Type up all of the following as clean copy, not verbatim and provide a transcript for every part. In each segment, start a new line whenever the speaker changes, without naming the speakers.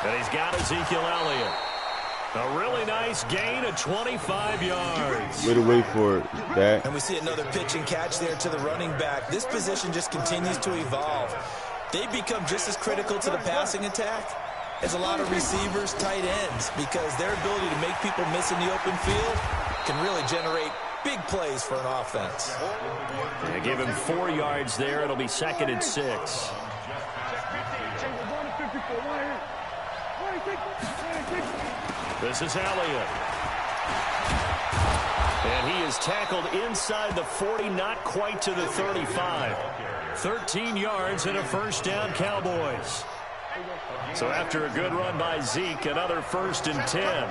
And he's got Ezekiel Elliott. A really nice gain of 25 yards.
Way to wait for it, Dak.
And we see another pitch and catch there to the running back. This position just continues to evolve. They become just as critical to the passing attack as a lot of receivers, tight ends, because their ability to make people miss in the open field can really generate big plays for an offense.
They give him 4 yards there. It'll be 2nd and 6. This is Elliott. And he is tackled inside the 40, not quite to the 35. 13 yards and a first down, Cowboys. So after a good run by Zeke, another 1st and 10.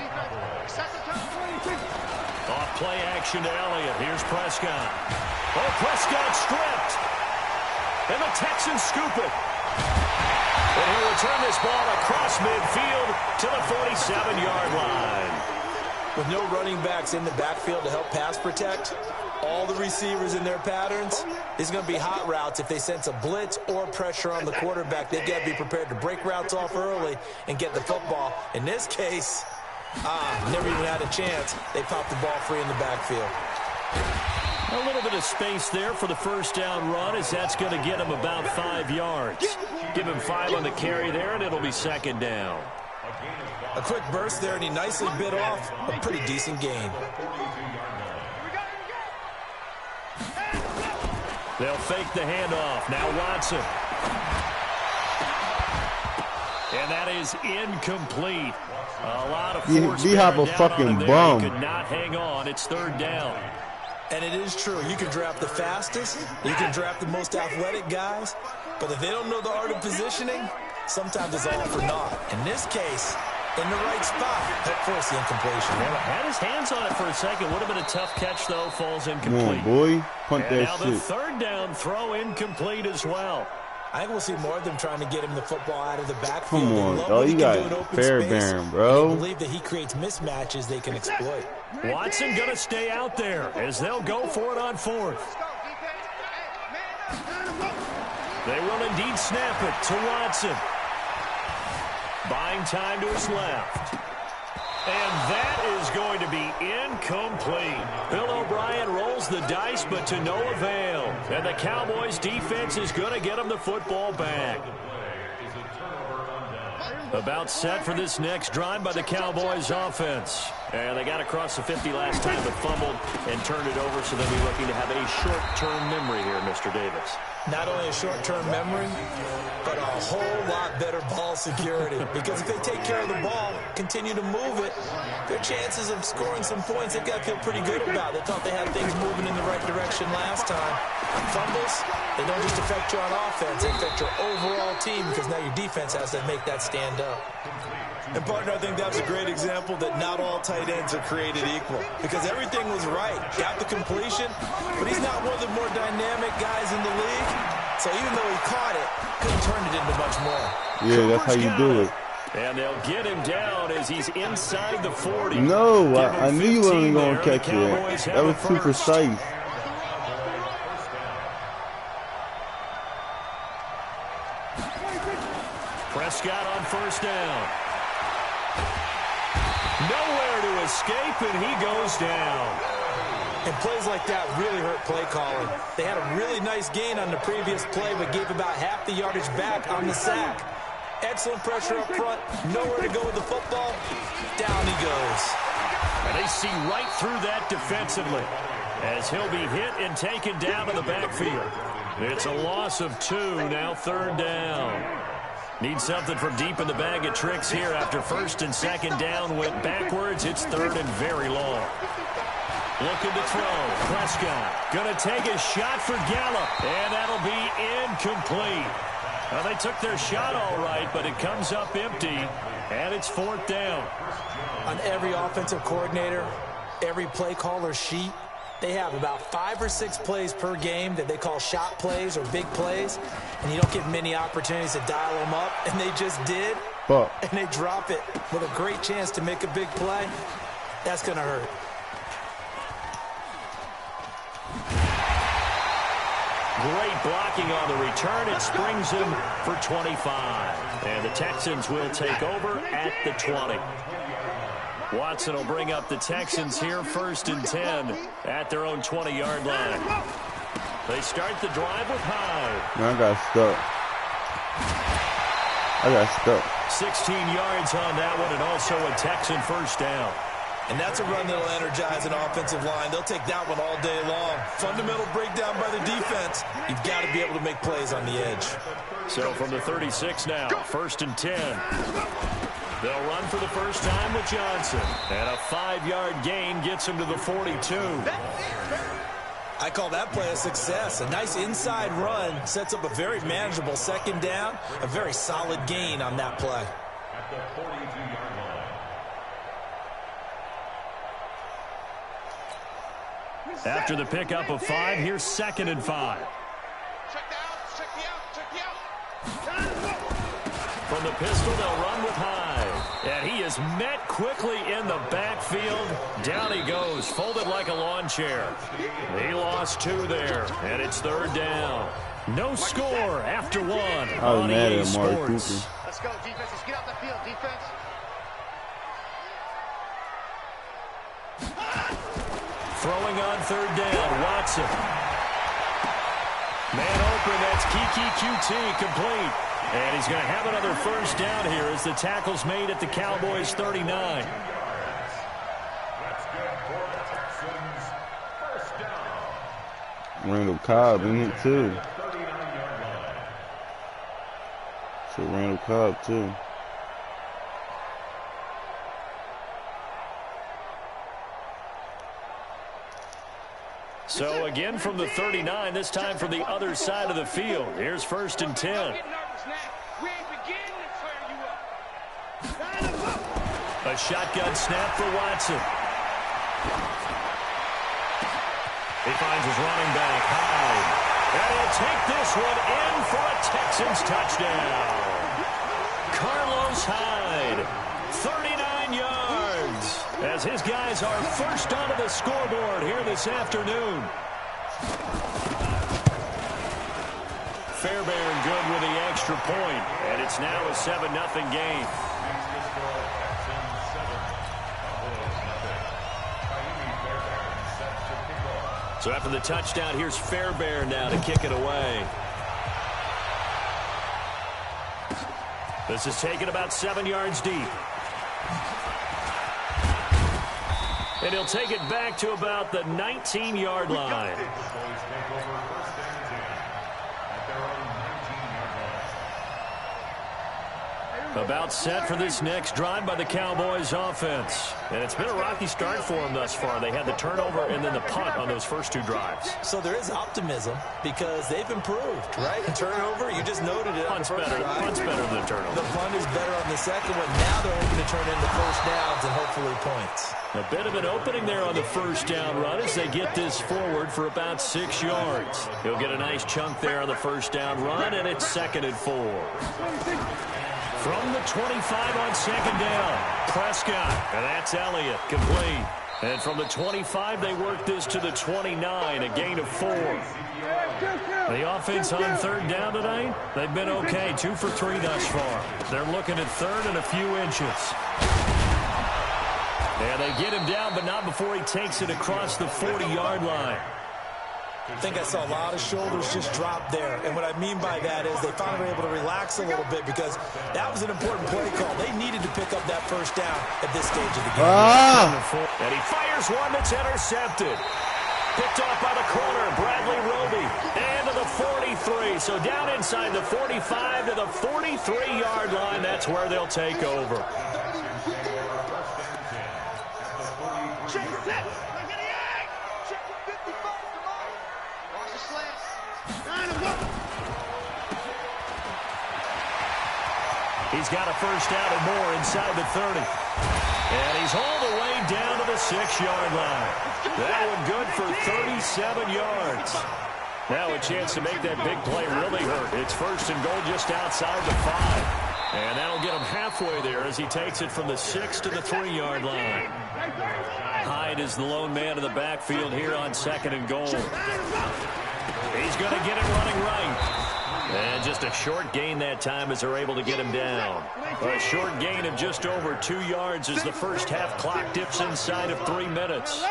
Off play action to Elliott. Here's Prescott. Oh, Prescott stripped. And the Texans scoop it. And he'll return this ball across midfield to the 47-yard line.
With no running backs in the backfield to help pass protect, all the receivers in their patterns, there's going to be hot routes. If they sense a blitz or pressure on the quarterback, they've got to be prepared to break routes off early and get the football. In this case, never even had a chance. They popped the ball free in the backfield.
A little bit of space there for the first down run, as that's going to get him about 5 yards. Give him 5 on the carry there, and it'll be 2nd down.
A quick burst there, and he nicely bit off a pretty decent gain.
They'll fake the handoff. Now Watson. And that is incomplete. A lot of force.
D-Hop a fucking bum.
He could not hang on. It's 3rd down.
And it is true. You can draft the fastest. You can draft the most athletic guys. But if they don't know the art of positioning, sometimes it's all for naught. In this case, in the right spot, that forced the incompletion.
Well, had his hands on it for a second. Would have been a tough catch, though. Falls incomplete.
Come on, boy. Punt
and
that
now
shit.
the 3rd down throw incomplete as well.
I think we'll see more of them trying to get him the football out of the backfield.
Come on, dog. You got Fairbairn, bro.
I believe that he creates mismatches they can exploit.
Watson going to stay out there as they'll go for it on 4th. They will indeed snap it to Watson. Buying time to his left. And that is going to be incomplete. Bill O'Brien rolls the dice, but to no avail. And the Cowboys defense is going to get him the football back. About set for this next drive by the Cowboys offense. And they got across the 50 last time, but fumbled and turned it over, so they'll be looking to have a short-term memory here, Mr. Davis.
Not only a short-term memory, but a whole lot better ball security. Because if they take care of the ball, continue to move it, their chances of scoring some points, they've got to feel pretty good about. They thought they had things moving in the right direction last time. Fumbles, they don't just affect you on offense, they affect your overall team, because now your defense has to make that stand up. And, partner, I think that was a great example that not all tight ends are created equal. Because everything was right. Got the completion, but he's not one of the more dynamic guys in the league. So even though he caught it, couldn't turn it into much more.
Yeah, that's how you do it.
And they'll get him down as he's inside the 40.
No, I knew you wasn't going to catch it. That was too precise.
Prescott on 1st down. Nowhere to escape, and he goes down.
And plays like that really hurt play calling. They had a really nice gain on the previous play, but gave about half the yardage back on the sack. Excellent pressure up front. Nowhere to go with the football. Down he goes.
And they see right through that defensively as he'll be hit and taken down in the backfield. It's a loss of 2, now 3rd down. Need something from deep in the bag of tricks here after 1st and 2nd down went backwards. It's 3rd and very long. Looking to throw. Prescott going to take a shot for Gallup, and that'll be incomplete. Well, they took their shot all right, but it comes up empty, and it's 4th down.
On every offensive coordinator, every play caller sheet, they have about 5 or 6 plays per game that they call shot plays or big plays, and you don't get many opportunities to dial them up, and they just did, and they drop it with a great chance to make a big play. That's going to hurt.
Great blocking on the return. It springs him for 25. And the Texans will take over at the 20. Watson will bring up the Texans here 1st and 10 at their own 20-yard line. They start the drive with Hyde.
Man, I got stuck.
16 yards on that one, and also a Texan first down.
And that's a run that'll energize an offensive line. They'll take that one all day long. Fundamental breakdown by the defense. You've got to be able to make plays on the edge.
So from the 36 now, 1st and 10. They'll run for the first time with Johnson. And a 5-yard gain gets him to the 42.
I call that play a success. A nice inside run sets up a very manageable 2nd down. A very solid gain on that play.
After the pickup of 5, here's 2nd and 5. From the pistol, they'll run with Hyde. And he is met quickly in the backfield. Down he goes, folded like a lawn chair. He lost 2 there, and it's 3rd down. No score after 1 on EA Sports.
Let's go, defense. Let's get out the field, defense.
Throwing on 3rd down, Watson. Man open, that's Kiki QT, complete. And he's going to have another first down here as the tackle's made at the Cowboys' 39.
Randall Cobb in it too. So Randall Cobb too.
So again from the 39, this time from the other side of the field. Here's 1st and 10. A shotgun snap for Watson. He finds his running back, Hyde. And he'll take this one in for a Texans touchdown. Carlos Hyde, 39 yards, as his guys are first onto the scoreboard here this afternoon. Fairbairn good with the extra point, and it's now a 7-0 game. So after the touchdown, here's Fairbairn now to kick it away. This is taken about 7 yards deep. And he'll take it back to about the 19-yard line. About set for this next drive by the Cowboys offense. And it's been a rocky start for them thus far. They had the turnover and then the punt on those first 2 drives.
So there is optimism because they've improved, right? Turnover, you just noted it.
Punt's better than the turnover.
The punt is better on the second one. Now they're hoping to turn into first downs and hopefully points.
A bit of an opening there on the first down run as they get this forward for about 6 yards. He'll get a nice chunk there on the first down run, and it's 2nd and 4. From the 25 on 2nd down, Prescott, and that's Elliott, complete. And from the 25, they work this to the 29, a gain of 4. The offense on 3rd down tonight, they've been okay, 2 for 3 thus far. They're looking at 3rd and a few inches. And they get him down, but not before he takes it across the 40-yard line.
I think I saw a lot of shoulders just drop there. And what I mean by that is they finally were able to relax a little bit because that was an important play call. They needed to pick up that first down at this stage of the game.
And he fires one that's intercepted. Picked off by the corner, Bradley Roby. And to the 43. So down inside the 45 to the 43-yard line. That's where they'll take over. He's got a first down and more inside the 30. And he's all the way down to the 6-yard line. That one good for 37 yards. Now a chance to make that big play really hurt. It's 1st and goal just outside the 5. And that'll get him halfway there as he takes it from the 6 to the 3-yard line. Hyde is the lone man in the backfield here on 2nd and goal. He's going to get it running right. And just a short gain that time as they're able to get him down. A short gain of just over 2 yards as the first half clock dips inside of 3 minutes.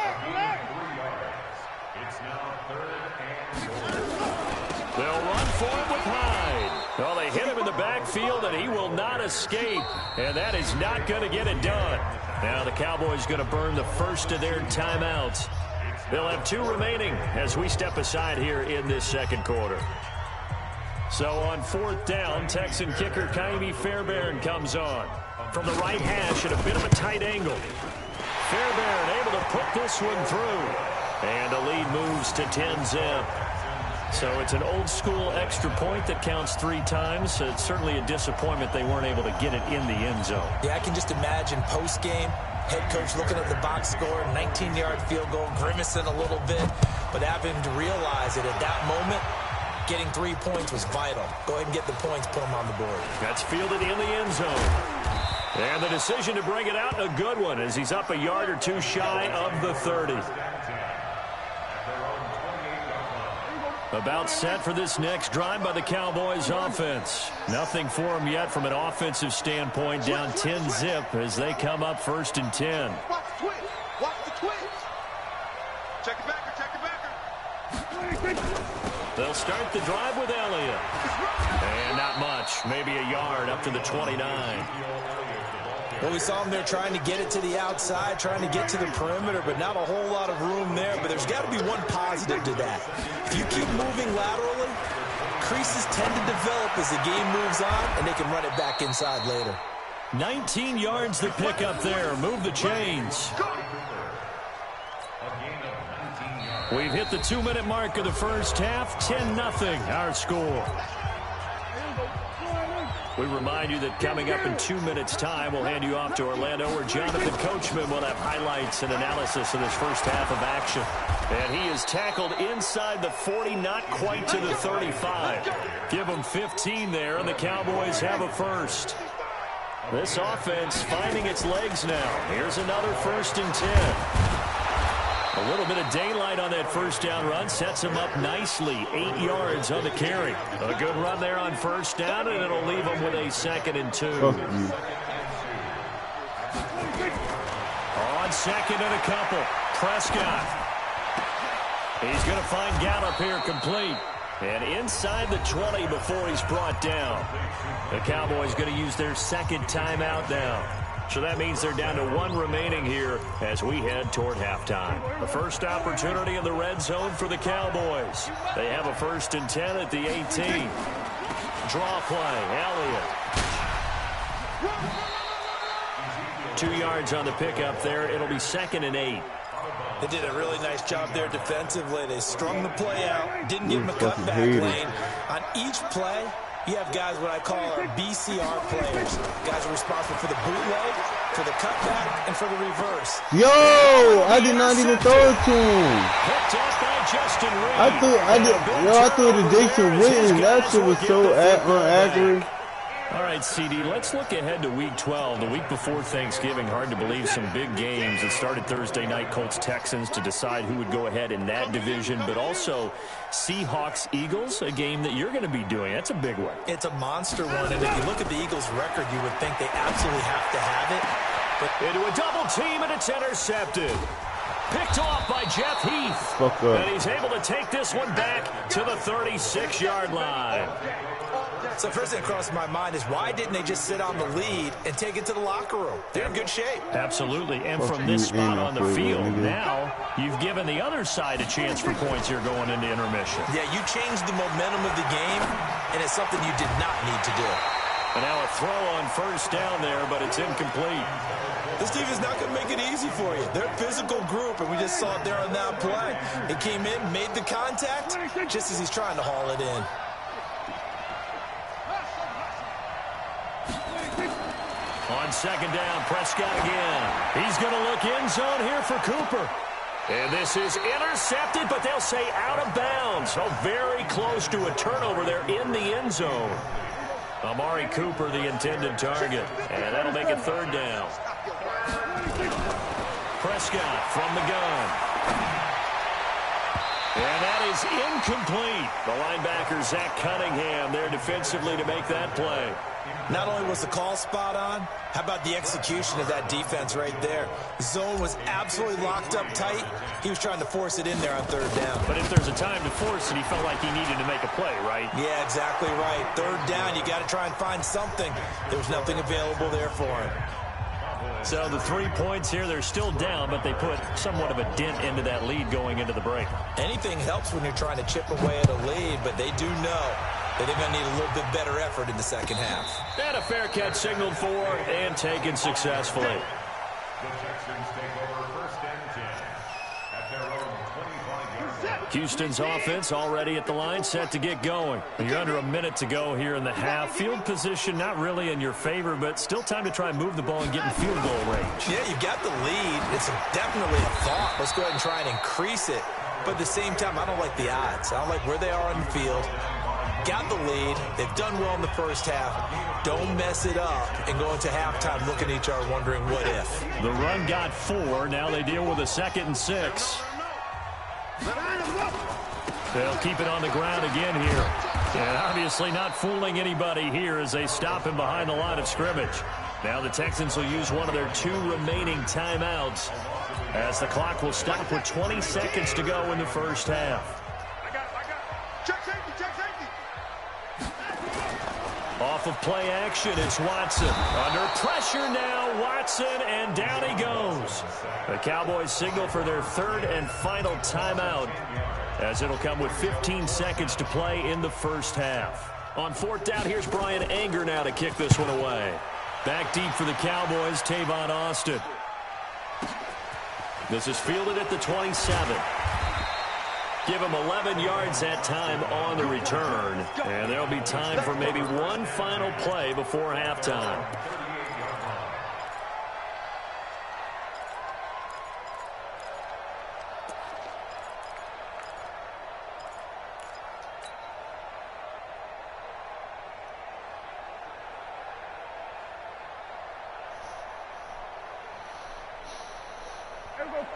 They'll run for it with Hyde. Well, they hit him in the backfield, and he will not escape. And that is not going to get it done. Now the Cowboys going to burn the first of their timeouts. They'll have 2 remaining as we step aside here in this second quarter. So on 4th down, Texan kicker Kaimi Fairbairn comes on. From the right hash at a bit of a tight angle. Fairbairn able to put this one through. And the lead moves to 10-zip. So it's an old-school extra point that counts 3 times. So it's certainly a disappointment they weren't able to get it in the end zone.
Yeah, I can just imagine post-game, head coach looking at the box score, 19-yard field goal, grimacing a little bit, but having to realize that at that moment, getting 3 points was vital. Go ahead and get the points, put them on the board.
That's fielded in the end zone. And the decision to bring it out, a good one, as he's up a yard or 2 shy of the 30. About set for this next drive by the Cowboys offense. Nothing for them yet from an offensive standpoint, down 10-zip as they come up 1st and 10.
Watch the twitch. Watch the twitch. Check it backer. Check it backer.
They'll start the drive with Elliott. And not much. Maybe a yard up to the 29.
Well, we saw him there trying to get it to the outside, trying to get to the perimeter, but not a whole lot of room there. But there's got to be one positive to that. If you keep moving laterally, creases tend to develop as the game moves on, and they can run it back inside later.
19 yards to pick up there. Move the chains. We've hit the 2-minute mark of the first half. 10-0 our score. We remind you that coming up in 2 minutes' time, we'll hand you off to Orlando, where Jonathan Coachman will have highlights and analysis of this first half of action. And he is tackled inside the 40, not quite to the 35. Give him 15 there, and the Cowboys have a first. This offense finding its legs now. Here's another 1st and 10. A little bit of daylight on that first down run sets him up nicely. 8 yards on the carry. A good run there on 1st down, and it'll leave him with a 2nd and 2. On 2nd and a couple, Prescott. He's going to find Gallup here complete. And inside the 20 before he's brought down. The Cowboys going to use their 2nd timeout now. So that means they're down to 1 remaining here as we head toward halftime. The first opportunity in the red zone for the Cowboys. They have a 1st and 10 at the 18. Draw play, Elliott. 2 yards on the pickup there. It'll be 2nd and 8.
They did a really nice job there defensively. They strung the play out, didn't give him a cutback lane. On each play, you have guys what I call our BCR players. Guys are responsible for the bootleg, for the cutback, and for the reverse.
Yo, I did not even throw it to him.
Picked off by Justin Reed.
I threw it to Jason Witten. That shit was so inaccurate.
All right, CD, let's look ahead to Week 12, the week before Thanksgiving. Hard to believe some big games. It started Thursday night, Colts-Texans, to decide who would go ahead in that division, but also Seahawks-Eagles, a game that you're going to be doing. That's a big one.
It's a monster one, and if you look at the Eagles' record, you would think they absolutely have to have it.
But into a double team, and it's intercepted. Picked off by Jeff Heath. And he's able to take this one back to the 36-yard line.
So first thing that crossed my mind is why didn't they just sit on the lead and take it to the locker room? They're in good shape.
Absolutely. And from this spot on the field, now you've given the other side a chance for points here going into intermission.
Yeah, you changed the momentum of the game, and it's something you did not need to do.
And now a throw on 1st down there, but it's incomplete.
This team is not going to make it easy for you. They're a physical group, and we just saw it there on that play. It came in, made the contact, just as he's trying to haul it in.
On 2nd down, Prescott again. He's going to look end zone here for Cooper. And this is intercepted, but they'll say out of bounds. So very close to a turnover there in the end zone. Amari Cooper, the intended target. And that'll make it 3rd down. Prescott from the gun. And that is incomplete. The linebacker, Zach Cunningham, there defensively to make that play.
Not only was the call spot on, how about the execution of that defense right there? The zone was absolutely locked up tight. He was trying to force it in there on third down.
But if there's a time to force it, he felt like he needed to make a play, right?
Yeah, exactly right. Third down, you got to try and find something. There was nothing available there for him.
So the 3 points here, they're still down, but they put somewhat of a dent into that lead going into the break.
Anything helps when you're trying to chip away at a lead, but they do know that they're going to need a little bit better effort in the second half.
And a fair catch signaled for and taken successfully. Houston's offense already at the line, set to get going. You're under a minute to go here in the half. Field position not really in your favor, but still time to try and move the ball and get in field goal range.
Yeah, you've got the lead. It's definitely a thought. Let's go ahead and try and increase it. But at the same time, I don't like the odds. I don't like where they are on the field. Got the lead. They've done well in the first half. Don't mess it up and go into halftime looking at each other wondering what if.
The run got 4. Now they deal with a 2nd and 6. They'll keep it on the ground again here. And obviously not fooling anybody here as they stop him behind the line of scrimmage. Now the Texans will use one of their 2 remaining timeouts as the clock will stop with 20 seconds to go in the first half.
I got it. Check safety, check safety.
Off of play action, it's Watson. Under pressure now, Watson, and down he goes. The Cowboys signal for their 3rd and final timeout, as it'll come with 15 seconds to play in the first half. On 4th down, here's Brian Anger now to kick this one away. Back deep for the Cowboys, Tavon Austin. This is fielded at the 27. Give him 11 yards that time on the return. And there'll be time for maybe one final play before halftime.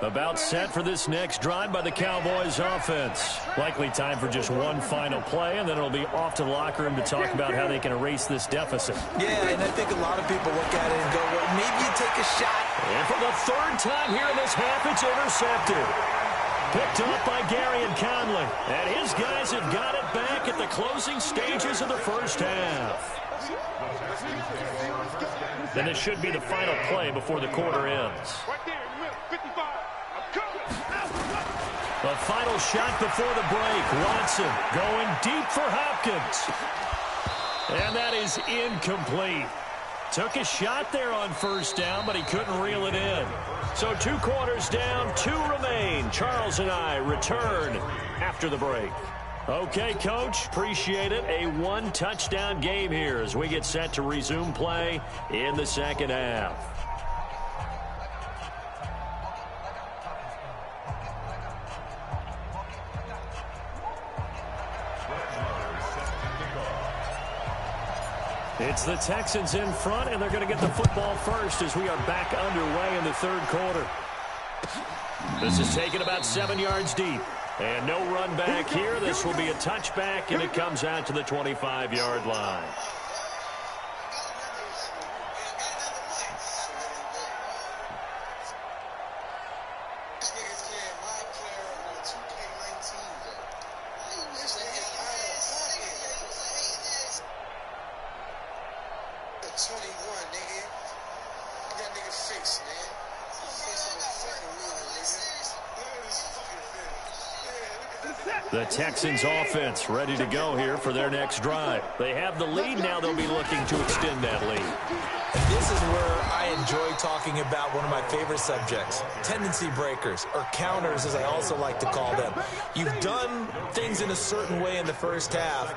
About set for this next drive by the Cowboys offense. Likely time for just one final play, and then it'll be off to the locker room to talk about how they can erase this deficit.
Yeah, and I think a lot of people look at it and go, well, maybe you take a shot.
And for the 3rd time here in this half, it's intercepted. Picked up by Gary and Conley. And his guys have got it back at the closing stages of the first half. And this should be the final play before the quarter ends. The final shot before the break. Watson going deep for Hopkins. And that is incomplete. Took a shot there on 1st down, but he couldn't reel it in. So 2 quarters down, 2 remain. Charles and I return after the break. Okay, Coach, appreciate it. A 1-touchdown game here as we get set to resume play in the second half. It's the Texans in front, and they're going to get the football first as we are back underway in the 3rd quarter. This is taken about 7 yards deep. And no run back here. This will be a touchback, and it comes out to the 25-yard line. The Texans offense ready to go here for their next drive. They have the lead now. They'll be looking to extend that lead.
And this is where I enjoy talking about one of my favorite subjects, tendency breakers, or counters as I also like to call them. You've done things in a certain way in the first half,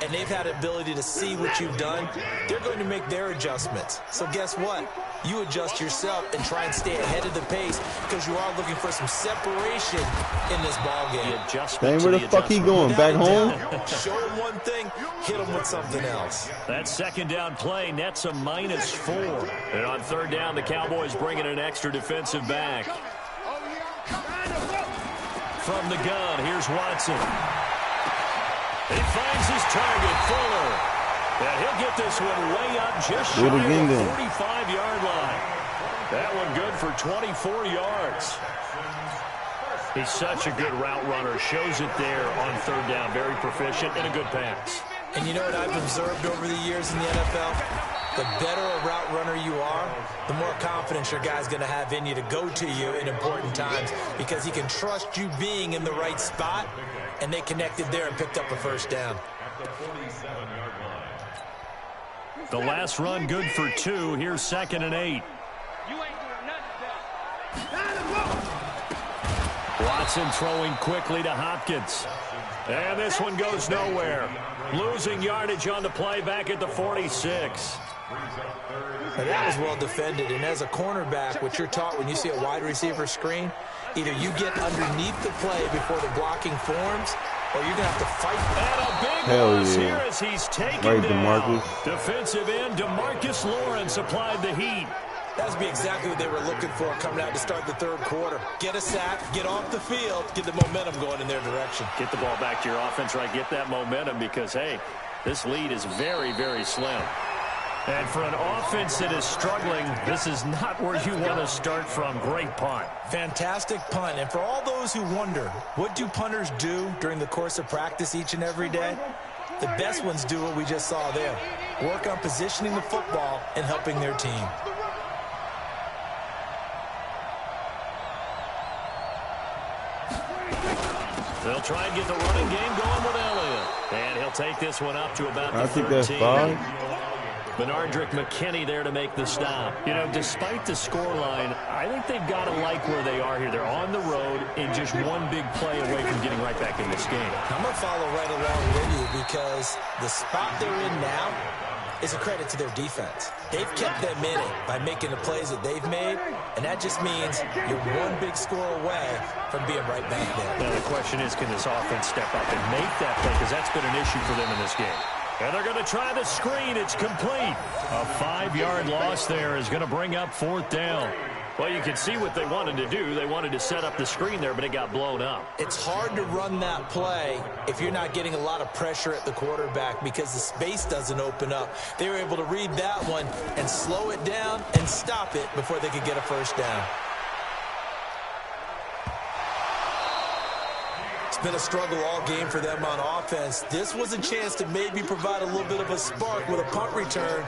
and they've had the ability to see what you've done. They're going to make their adjustments. So guess what? You adjust yourself and try and stay ahead of the pace because you are looking for some separation in this ball game.
Dang, where the fuck he going? Back home?
Show him one thing, hit him with something else.
That 2nd down play nets a -4. And on 3rd down, the Cowboys bring in an extra defensive back. from the gun. Here's Watson. He finds his target, Fuller. And he'll get this one way up just shy of the 45-yard line. That one good for 24 yards. He's such a good route runner. Shows it there on third down. Very proficient and a good pass.
And you know what I've observed over the years in the NFL? The better a route runner you are, the more confidence your guy's going to have in you to go to you in important times because he can trust you being in the right spot, and they connected there and picked up a first down.
The last run good for 2. Here's 2nd and 8. Watson throwing quickly to Hopkins. And this one goes nowhere. Losing yardage on the play back at the 46.
Now that was well defended, and as a cornerback, what you're taught when you see a wide receiver screen, either you get underneath the play before the blocking forms, or you're going to have to fight.
And a big loss here as he's taken down. Defensive end DeMarcus Lawrence applied the heat.
That would be exactly what they were looking for coming out to start the third quarter. Get a sack, get off the field, get the momentum going in their direction.
Get the ball back to your offense, right? Get that momentum because, hey, this lead is very, very slim. And for an offense that is struggling, this is not where you want to start from. Great punt.
Fantastic punt. And for all those who wonder, what do punters do during the course of practice each and every day? The best ones do what we just saw there. Work on positioning the football and helping their team.
They'll try and get the running game going with Elliott. And he'll take this one up to about the 13.
That's 5.
Benardrick McKinney there to make the stop. You know, despite the scoreline, I think they've got to like where they are here. They're on the road and just one big play away from getting right back in this game.
I'm going to follow right along with you because the spot they're in now is a credit to their defense. They've kept them in it by making the plays that they've made, and that just means you're one big score away from being right back there.
Now the question is, can this offense step up and make that play? Because that's been an issue for them in this game. And they're going to try the screen. It's complete. A 5-yard loss there is going to bring up 4th down. Well, you can see what they wanted to do. They wanted to set up the screen there, but it got blown up.
It's hard to run that play if you're not getting a lot of pressure at the quarterback because the space doesn't open up. They were able to read that one and slow it down and stop it before they could get a first down. It's been a struggle all game for them on offense. This was a chance to maybe provide a little bit of a spark with a punt return.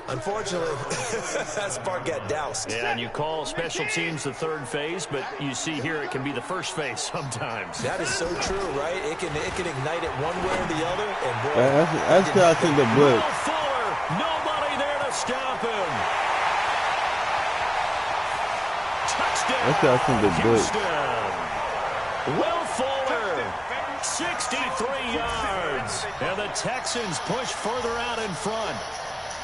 Unfortunately, that spark got doused.
Yeah, and you call special teams the third phase, but you see here it can be the first phase sometimes.
That is so true, right? It can ignite it one way or the other. And boy,
that's I think the blitz.
Fuller, nobody there to stop him. Touchdown.
That's I think the blitz.
Will Fuller, 63 yards. And the Texans push further out in front.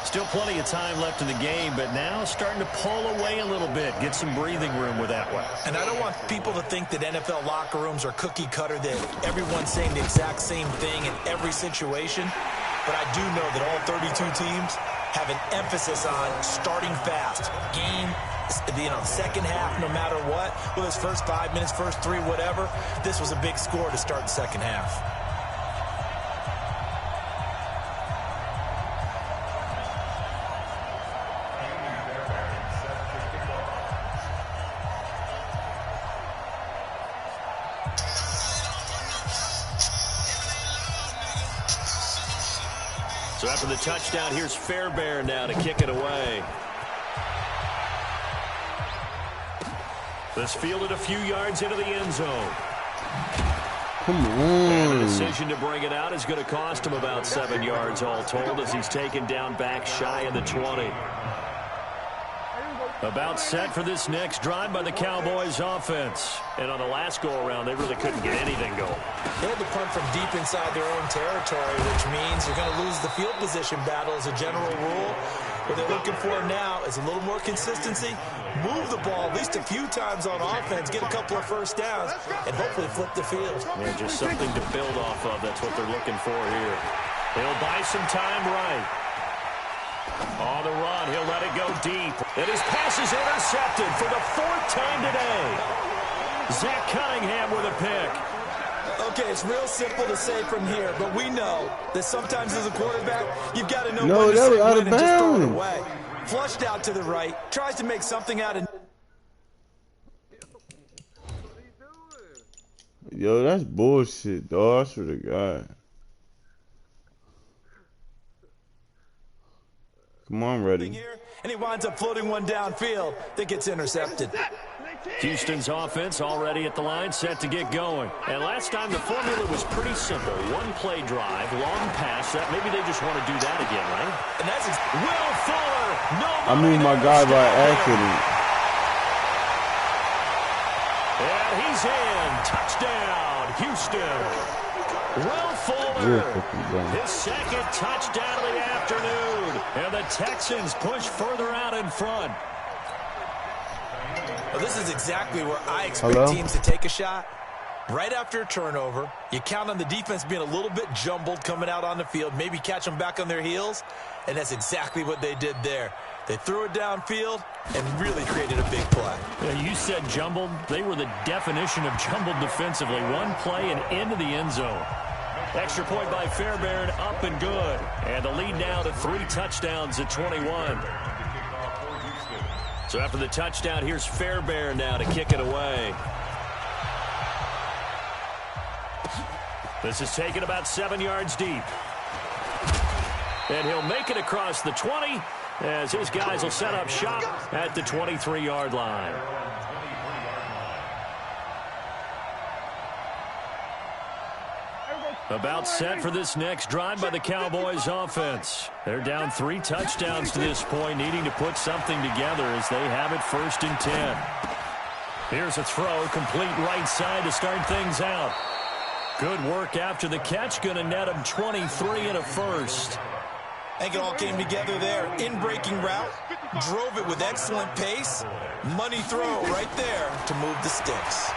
Still plenty of time left in the game, but now starting to pull away a little bit, get some breathing room with that one.
And I don't want people to think that NFL locker rooms are cookie cutter, that everyone's saying the exact same thing in every situation. But I do know that all 32 teams have an emphasis on starting fast. Game, second half, no matter what. Whether it's first 5 minutes, first 3, whatever. This was a big score to start the second half.
So after the touchdown, here's Fairbairn now to kick it away. This fielded a few yards into the end zone.
Come on.
And the decision to bring it out is going to cost him about 7 yards all told as he's taken down back shy of the 20. About set for this next drive by the Cowboys offense. And on the last go-around, they really couldn't get anything going.
They had to punt from deep inside their own territory, which means you're going to lose the field position battle as a general rule. What they're looking for now is a little more consistency, move the ball at least a few times on offense, get a couple of first downs, and hopefully flip the field.
Yeah, just something to build off of. That's what they're looking for here. They'll buy some time right. On the run, he'll let it go deep. And his pass is intercepted for the 4th time today. Zach Cunningham with a pick.
Okay, it's real simple to say from here, but we know that sometimes as a quarterback, you've got to know
No,
when to
that was
say
out
when
of
and just throw it
bounds.
away. Flushed out to the right, tries to make something out of...
Yo, that's bullshit, dog. I swear to God. Come on, ready.
here, and he winds up floating one downfield that gets intercepted.
Houston's offense already at the line, set to get going. And last time the formula was pretty simple. One play drive, long pass. Maybe they just want to do that again, right?
And that's
Will Fuller.
I moved my guy by accident.
And he's in. Touchdown, Houston. Will Fuller, his second touchdown of the afternoon. And the Texans push further out in front.
Well, this is exactly where I expect teams to take a shot. Right after a turnover, you count on the defense being a little bit jumbled coming out on the field, maybe catch them back on their heels, and that's exactly what they did there. They threw it downfield and really created a big play.
Yeah, you said jumbled. They were the definition of jumbled defensively. One play and into the end zone. Extra point by Fairbairn, up and good. And the lead now to 3 touchdowns at 21. So after the touchdown, here's Fairbairn now to kick it away. This is taken about 7 yards deep. And he'll make it across the 20 as his guys will set up shop at the 23-yard line. About set for this next drive by the Cowboys offense. They're down 3 touchdowns to this point, needing to put something together as they have it 1st and 10. Here's a throw, complete right side to start things out. Good work after the catch, going to net him 23 and a first.
I think it all came together there. In-breaking route, drove it with excellent pace. Money throw right there to move the sticks.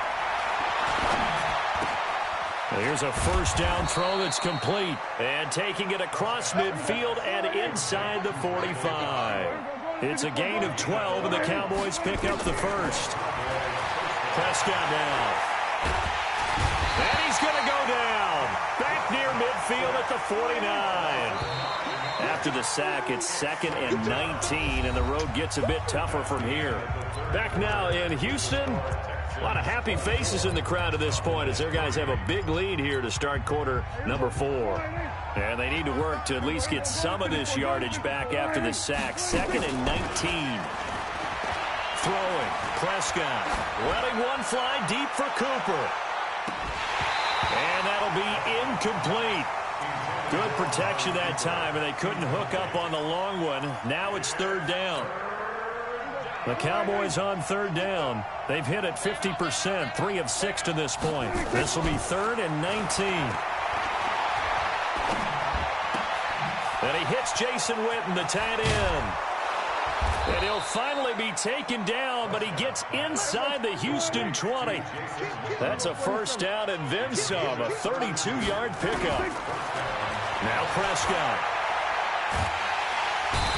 Here's a first down throw that's complete. And taking it across midfield and inside the 45. It's a gain of 12, and the Cowboys pick up the first. Prescott now. And he's going to go down. Back near midfield at the 49. After the sack, it's 2nd and 19, and the road gets a bit tougher from here. Back now in Houston. A lot of happy faces in the crowd at this point as their guys have a big lead here to start quarter number 4. And they need to work to at least get some of this yardage back after the sack. 2nd and 19. Throwing. Prescott. Letting one fly deep for Cooper. And that'll be incomplete. Good protection that time, and they couldn't hook up on the long one. Now it's 3rd down. The Cowboys on 3rd down. They've hit it 50%, 3 of 6 to this point. This will be 3rd and 19. And he hits Jason Witten, the tight end. And he'll finally be taken down, but he gets inside the Houston 20. That's a first down and then some, a 32-yard pickup. Now Prescott.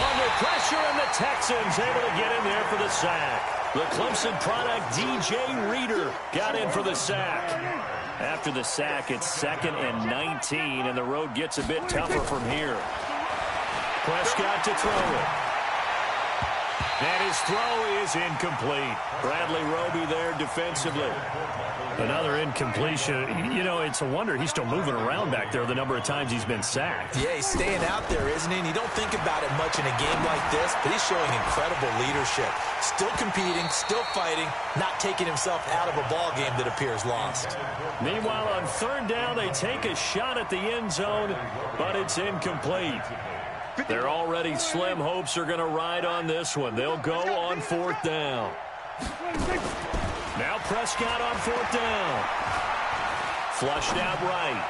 Under pressure, and the Texans able to get in there for the sack. The Clemson product, DJ Reader, got in for the sack. After the sack, it's 2nd and 19, and the road gets a bit tougher from here. Prescott to throw it. And his throw is incomplete. Bradley Roby there defensively. Another incompletion. You know, it's a wonder he's still moving around back there the number of times he's been sacked.
Yeah, he's staying out there, isn't he? And you don't think about it much in a game like this, but he's showing incredible leadership. Still competing, still fighting, not taking himself out of a ball game that appears lost.
Meanwhile, on 3rd down, they take a shot at the end zone, but it's incomplete. Their already slim hopes are going to ride on this one. They'll go on 4th down. Now Prescott on 4th down. Flushed out right.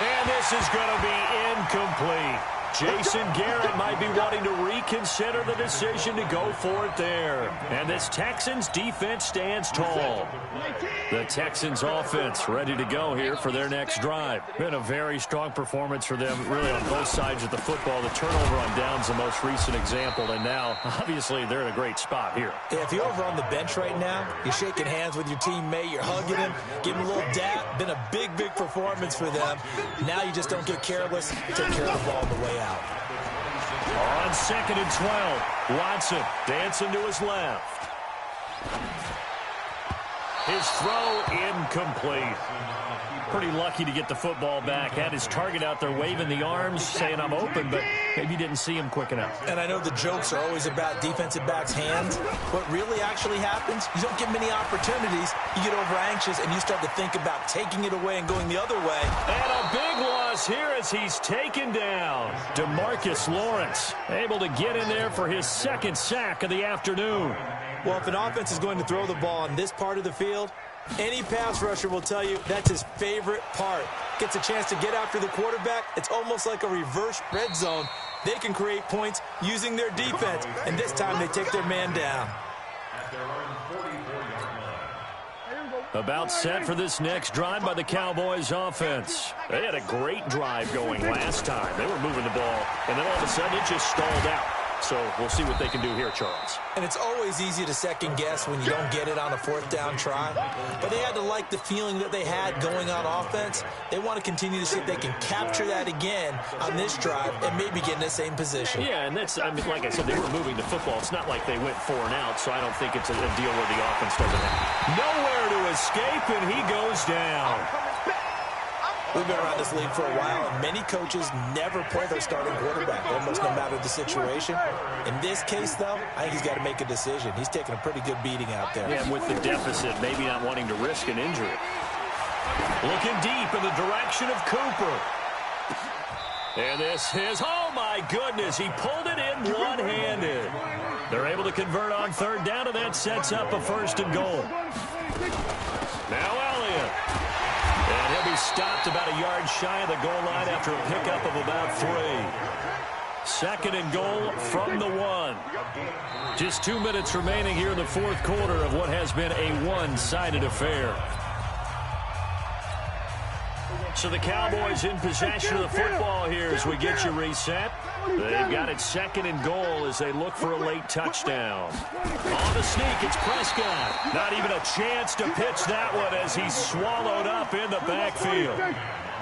And this is going to be incomplete. Jason Garrett might be wanting to reconsider the decision to go for it there. And this Texans defense stands tall. The Texans offense ready to go here for their next drive. Been a very strong performance for them, really on both sides of the football. The turnover on downs the most recent example, and now, obviously, they're in a great spot here.
Yeah, if you're over on the bench right now, you're shaking hands with your teammate, you're hugging him, giving him a little dap. Been a big, big performance for them. Now you just don't get careless. Take care of the ball on the way out.
On 2nd and 12, Watson dancing to his left. His throw incomplete. Pretty lucky to get the football back. Had his target out there waving the arms, saying I'm open, but maybe didn't see him quick enough.
And I know the jokes are always about defensive backs' hands. What really actually happens, you don't get many opportunities. You get over anxious, and you start to think about taking it away and going the other way.
And a big loss here as he's taken down. DeMarcus Lawrence able to get in there for his second sack of the afternoon.
Well, if an offense is going to throw the ball on this part of the field, any pass rusher will tell you that's his favorite part. Gets a chance to get after the quarterback. It's almost like a reverse red zone. They can create points using their defense, and this time they take their man down.
About set for this next drive by the Cowboys offense. They had a great drive going last time. They were moving the ball, and then all of a sudden it just stalled out. So we'll see what they can do here, Charles.
And it's always easy to second guess when you don't get it on a 4th down try. But they had to like the feeling that they had going on offense. They want to continue to see if they can capture that again on this drive and maybe get in the same position.
Yeah, and that's, I mean, like I said, they were moving the football. It's not like they went 4 and out, so I don't think it's a deal where the offense doesn't have nowhere to escape, and he goes down.
We've been around this league for a while, and many coaches never play their starting quarterback, almost no matter the situation. In this case, though, I think he's got to make a decision. He's taking a pretty good beating out there.
Yeah, with the deficit, maybe not wanting to risk an injury. Looking deep in the direction of Cooper. And this is, oh my goodness, he pulled it in one-handed. They're able to convert on 3rd down, and that sets up a 1st and goal. Now Elliott. And he'll be stopped about a yard shy of the goal line after a pickup of about 3. 2nd and goal from the 1. Just 2 minutes remaining here in the 4th quarter of what has been a one-sided affair. So the Cowboys in possession of the football here as we get you reset. They've got it 2nd and goal as they look for a late touchdown. On the sneak, it's Prescott. Not even a chance to pitch that one as he's swallowed up in the backfield.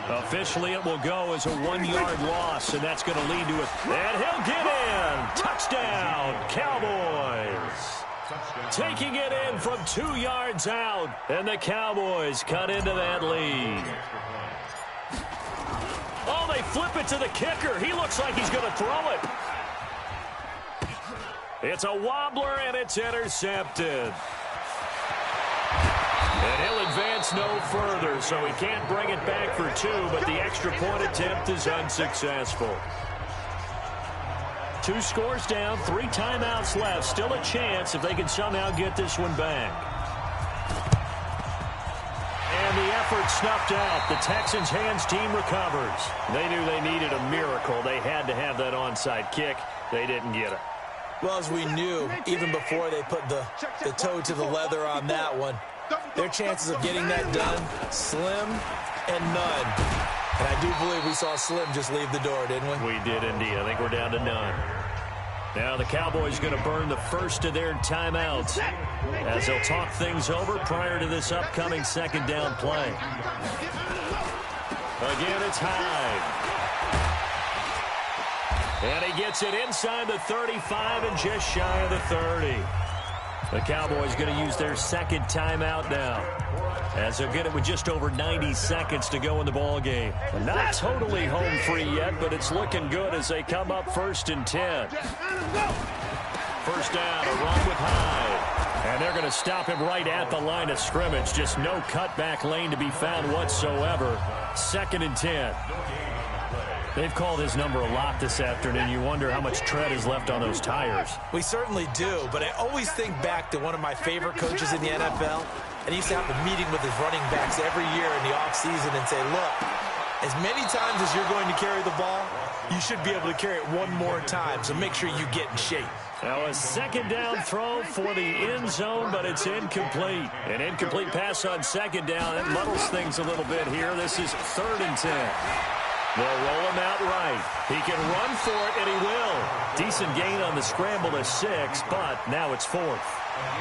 Officially, it will go as a 1-yard loss, and that's going to lead to it. And he'll get in. Touchdown, Cowboys. Taking it in from 2 yards out, and the Cowboys cut into that lead. Oh, they flip it to the kicker. He looks like he's going to throw it. It's a wobbler, and it's intercepted. And he'll advance no further, so he can't bring it back for 2, but the extra point attempt is unsuccessful. 2 scores down, 3 timeouts left. Still a chance if they can somehow get this one back. And the effort snuffed out. The Texans' hands team recovers. They knew they needed a miracle. They had to have that onside kick. They didn't get it.
Well, as we knew, even before they put the toe to the leather on that one, their chances of getting that done, slim and none. And I do believe we saw Slim just leave the door, didn't we?
We did indeed. I think we're down to none. Now the Cowboys going to burn the first of their timeouts as they'll talk things over prior to this upcoming 2nd down play. Again, it's Hyde. And he gets it inside the 35 and just shy of the 30. The Cowboys going to use their 2nd timeout now, as they'll get it with just over 90 seconds to go in the ball game. Not totally home free yet, but it's looking good as they come up 1st and 10. 1st down, a run with Hyde. And they're going to stop him right at the line of scrimmage. Just no cutback lane to be found whatsoever. 2nd and 10. They've called his number a lot this afternoon. You wonder how much tread is left on those tires.
We certainly do, but I always think back to one of my favorite coaches in the NFL, and he used to have a meeting with his running backs every year in the offseason and say, look, as many times as you're going to carry the ball, you should be able to carry it one more time, so make sure you get in shape.
Now a second down throw for the end zone, but it's incomplete. An incomplete pass on second down. It muddles things a little bit here. This is 3rd and 10. They'll roll him out right. He can run for it, and he will. Decent gain on the scramble to 6, but now it's 4th.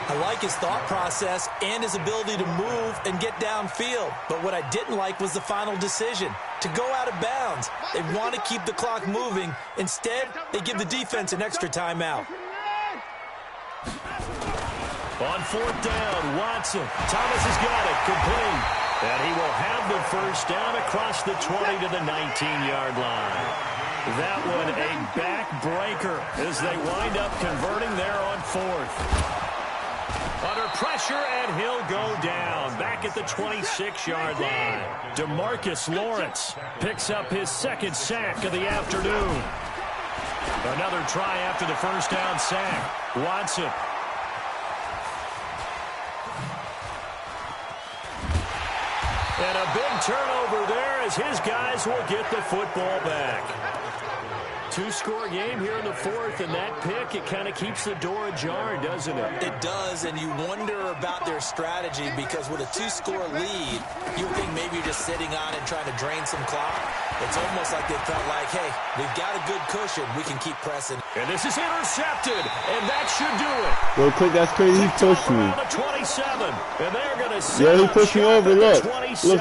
I like his thought process and his ability to move and get downfield. But what I didn't like was the final decision, to go out of bounds. They want to keep the clock moving. Instead, they give the defense an extra timeout.
On 4th down, Watson. Thomas has got it, complete. And he will have the first down across the 20 to the 19-yard line. That one a backbreaker as they wind up converting there on 4th. Under pressure, and he'll go down back at the 26-yard line. DeMarcus Lawrence picks up his 2nd sack of the afternoon. Another try after the first down sack. Watson. And a big turnover there as his guys will get the football back. 2-score game here in the 4th, and that pick, it kind of keeps the door ajar, doesn't it?
It does, and you wonder about their strategy because with a 2-score lead, you think maybe you're just sitting on it trying to drain some clock. It's almost like they felt like, hey, we've got a good cushion. We can keep pressing.
And this is intercepted, and that should do it.
Yo, Click, that's crazy. He pushed me.
The 27, and they're going to
Yeah, he pushed me over. Look,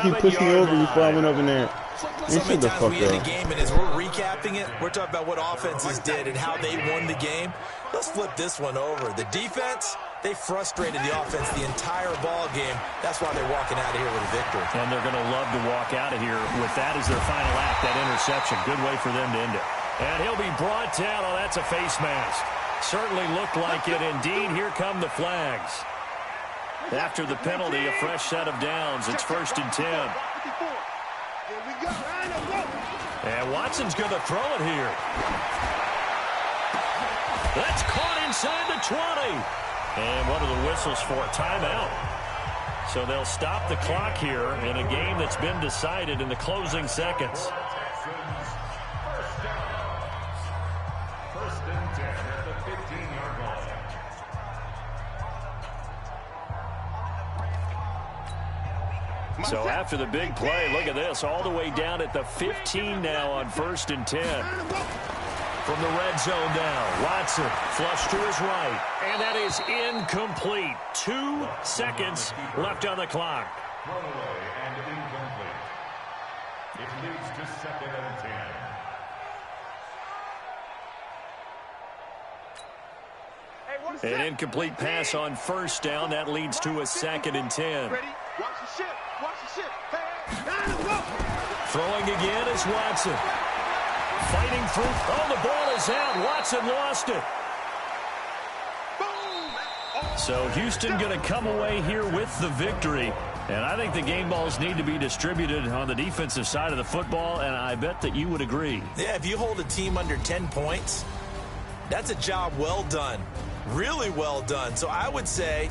he pushed me over before I went over there.
So many times we end the game, and as we're recapping it, we're talking about what offenses did and how they won the game. Let's flip this one over. The defense, they frustrated the offense the entire ball game. That's why they're walking out of here with a victory.
And they're going to love to walk out of here with that as their final act, that interception. Good way for them to end it. And he'll be brought down. Oh, that's a face mask. Certainly looked like it. Indeed, here come the flags. After the penalty, a fresh set of downs. It's 1st and 10. And Watson's going to throw it here. That's caught inside the 20. And what are the whistles for? Timeout. So they'll stop the clock here in a game that's been decided in the closing seconds.
First and 10 at the 15-yard line.
So after the big play, look at this, all the way down at the 15 now on 1st and 10. From the red zone now, Watson flush to his right, and that is incomplete. 2 seconds left on the clock.
Throwaway and incomplete. It leads to 2nd and 10.
An incomplete pass on 1st down. That leads to a 2nd and 10.
Ready? Watch the ship. Watch the ship. Hey,
Throwing again is Watson. Fighting through. Oh, the ball is out. Watson lost it. So Houston going to come away here with the victory. And I think the game balls need to be distributed on the defensive side of the football, and I bet that you would agree.
Yeah, if you hold a team under 10 points, that's a job well done. Really well done. So I would say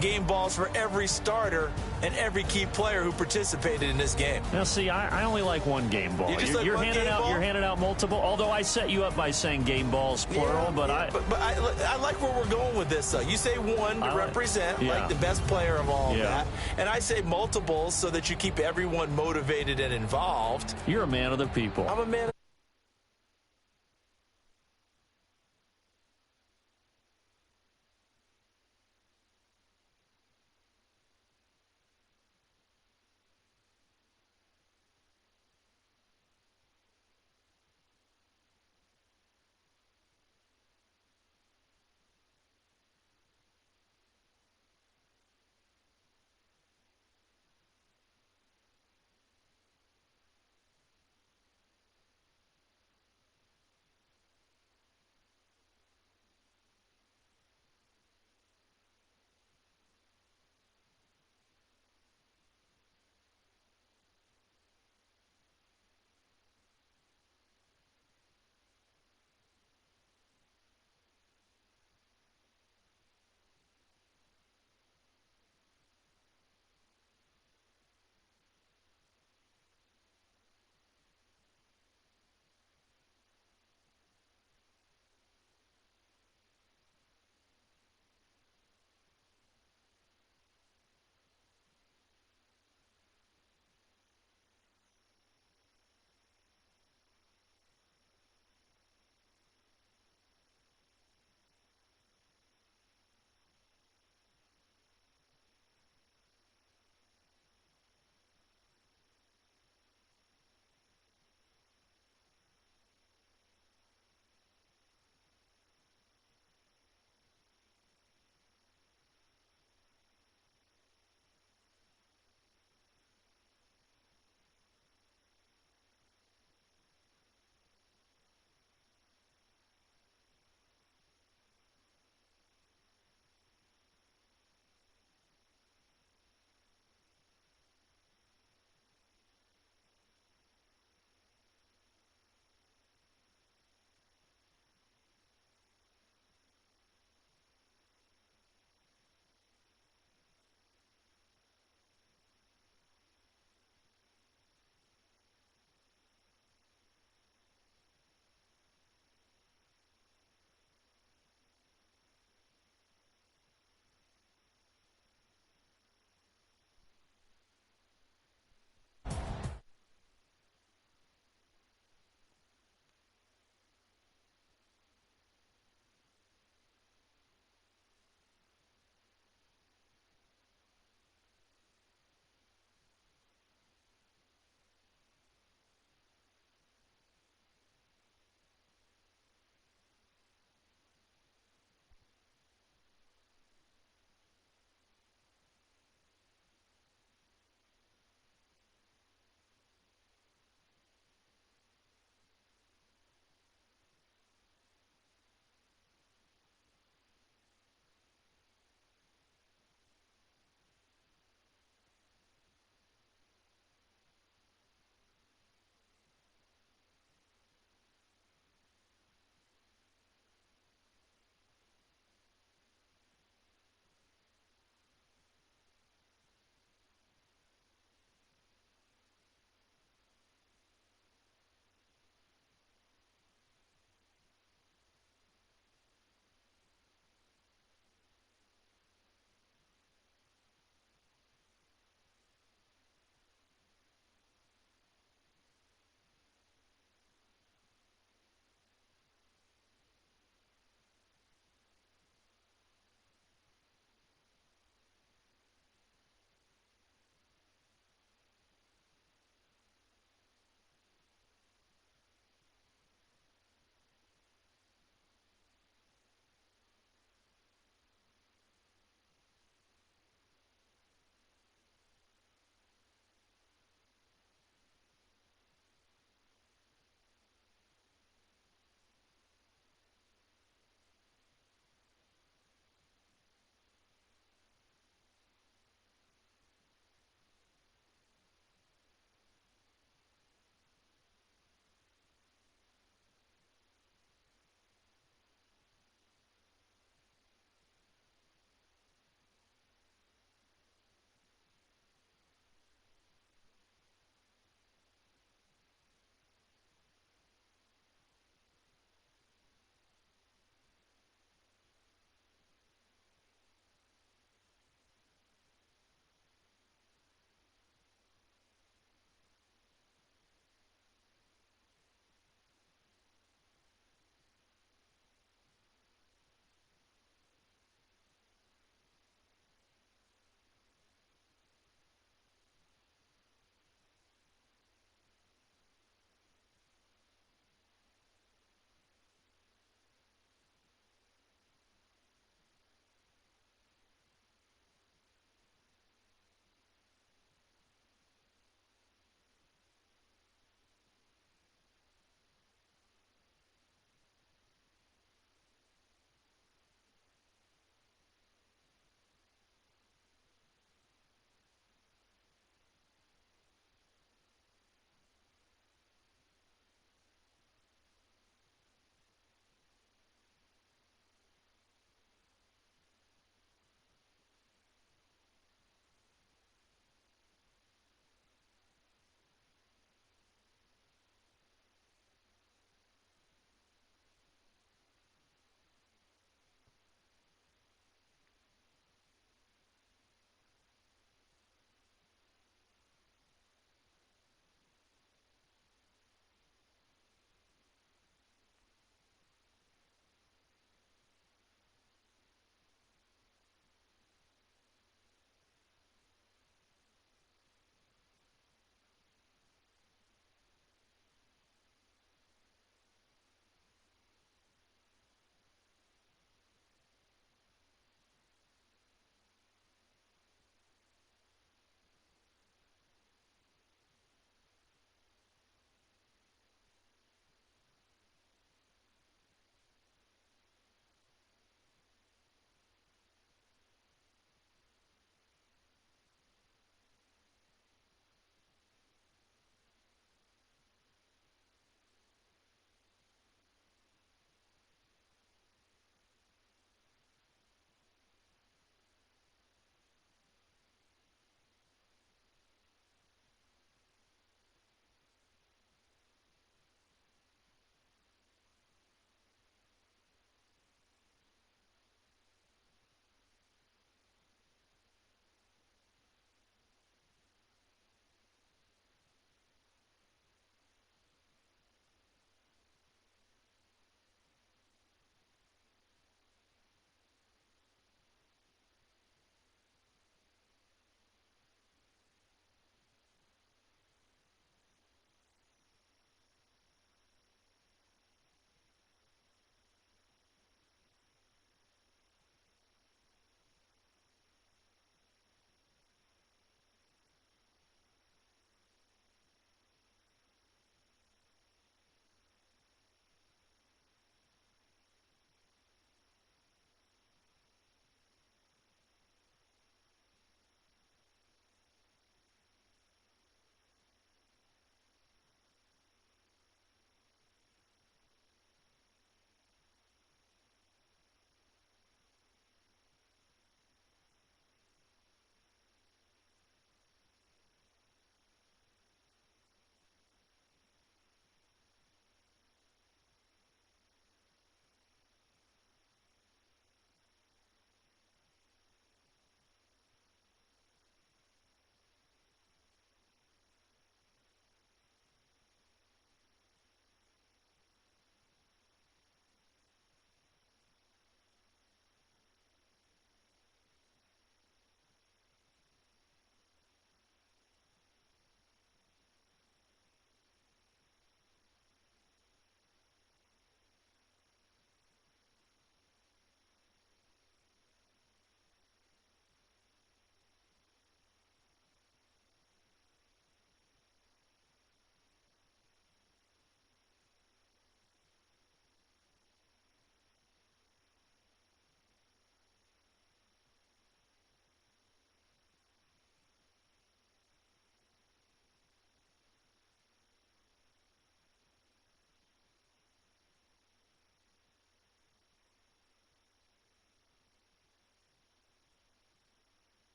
game balls for every starter and every key player who participated in this game.
Now, see, I only like one game ball. You're handing out multiple. Although I set you up by saying game balls plural, but I
like where we're going with this. You say one to represent like the best player of all of that, and I say multiples so that you keep everyone motivated and involved.
You're a man of the people.
I'm a man.